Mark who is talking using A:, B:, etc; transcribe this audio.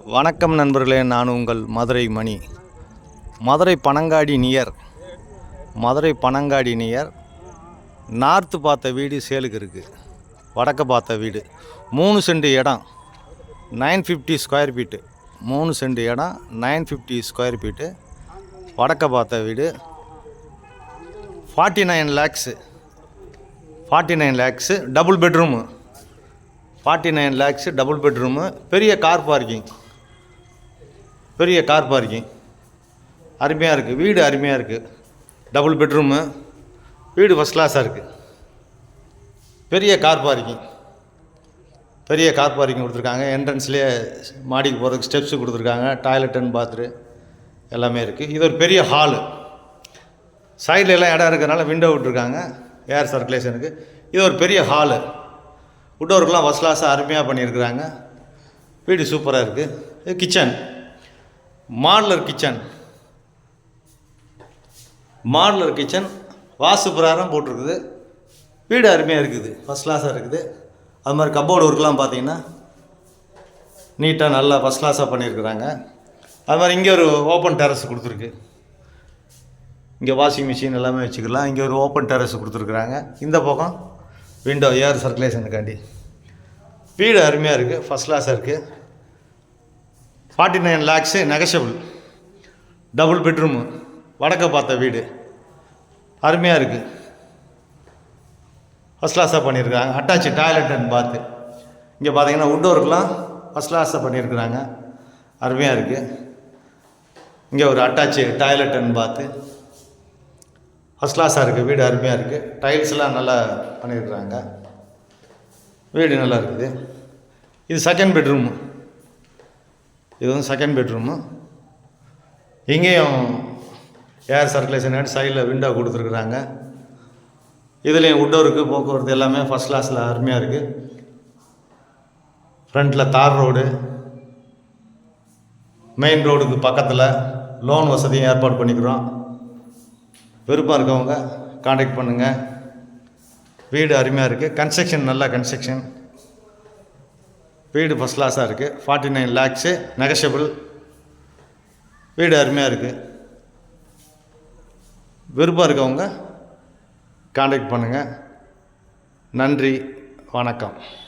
A: வணக்கம் நண்பர்களே, நான் உங்கள் மதுரை மணி. மதுரை பனங்காடி நியர் நார்த்து பார்த்த வீடு சேலுக்கு இருக்குது. வடக்க பார்த்த வீடு 3 சென்ட் இடம், 950 ஸ்கொயர் ஃபீட்டு. 3 சென்ட் இடம், 950 ஸ்கொயர் ஃபீட்டு. வடக்க பார்த்த வீடு 49 lakhs. Double bedroom. 49 lakhs double bedroom. பெரிய கார் பார்க்கிங் அருமையாக இருக்குது. வீடு அருமையாக இருக்குது. Double bedroom. வீடு ஃபஸ்ட் கிளாஸாக இருக்குது. பெரிய கார் பார்க்கிங் கொடுத்துருக்காங்க. என்ட்ரன்ஸ்லேயே மாடிக்கு போகிறதுக்கு ஸ்டெப்ஸு கொடுத்துருக்காங்க. டாய்லெட் அண்ட் பாத்ரு எல்லாமே இருக்குது. இது ஒரு பெரிய ஹாலு. சைடில் எல்லாம் இடம் இருக்கிறதுனால விண்டோ விட்டுருக்காங்க ஏர் சர்க்குலேஷனுக்கு. இது ஒரு பெரிய ஹாலு. உட் ஒர்க்லாம் ஃபஸ்ட் கிளாஸாக அருமையாக பண்ணியிருக்கிறாங்க. வீடு சூப்பராக இருக்குது. இது கிச்சன், மாடுலர் கிச்சன் வாஸ்து பிரகாரம் போட்டிருக்குது. வீடு அருமையாக இருக்குது, ஃபஸ்ட் கிளாஸாக இருக்குது. அது மாதிரி கப்போர்டு ஒர்க்லாம் பார்த்தீங்கன்னா நீட்டாக நல்லா ஃபஸ்ட் கிளாஸாக பண்ணியிருக்கிறாங்க. அது மாதிரி இங்கே ஒரு ஓப்பன் டெரஸ் கொடுத்துருக்கு. இங்கே வாஷிங் மிஷின் எல்லாமே வச்சுக்கலாம். இங்கே ஒரு ஓப்பன் டெரஸ் கொடுத்துருக்குறாங்க. இந்த பக்கம் விண்டோ ஏர் சர்க்குலேஷனுக்காண்டி. வீடு அருமையாக இருக்குது, ஃபஸ்ட் கிளாஸாக இருக்குது. 49 லேக்ஸு நெகஷபிள். Double bedroom. வடக்க பார்த்த வீடு அருமையாக இருக்குது, ஃபஸ்ட் கிளாஸாக பண்ணியிருக்காங்க. அட்டாச்சு டாய்லெட் அண்ட் பாத்து. இங்கே பார்த்தீங்கன்னா உட் ஒர்க்லாம் ஃபஸ்ட் கிளாஸாக பண்ணியிருக்கிறாங்க. அருமையாக இருக்குது. இங்கே ஒரு அட்டாச்சு டாய்லெட் அண்ட் பாத்து ஃபஸ்ட் கிளாஸாக இருக்குது. வீடு அருமையாக இருக்குது. டைல்ஸ்லாம் நல்லா பண்ணியிருக்கிறாங்க. வீடு நல்லா இருக்குது. இது செகண்ட் பெட்ரூமு. இது வந்து செகண்ட் பெட்ரூமு. இங்கேயும் ஏர் சர்க்குலேஷன் சைடில் விண்டோ கொடுத்துருக்குறாங்க. இதுலேயும் உட் ஒர்க்கு போக்குவரத்து எல்லாமே ஃபஸ்ட் கிளாஸில் அருமையாக இருக்குது. ஃப்ரண்ட்டில் தார் ரோடு, மெயின் ரோடுக்கு பக்கத்தில் லோன் வசதியும் ஏற்பாடு பண்ணிக்கிறோம். விருப்பம் இருக்கவங்க காண்டாக்ட் பண்ணுங்கள். வீடு அருமையாக இருக்குது. கன்ஸ்ட்ரக்ஷன் நல்ல கன்ஸ்ட்ரக்ஷன். வீடு ஃபஸ்ட் கிளாஸாக இருக்குது. 49 லேக்ஸு நெகஷபிள். வீடு அருமையாக இருக்குது. விருப்பம் இருக்கவங்க காண்டாக்ட் பண்ணுங்கள். நன்றி, வணக்கம்.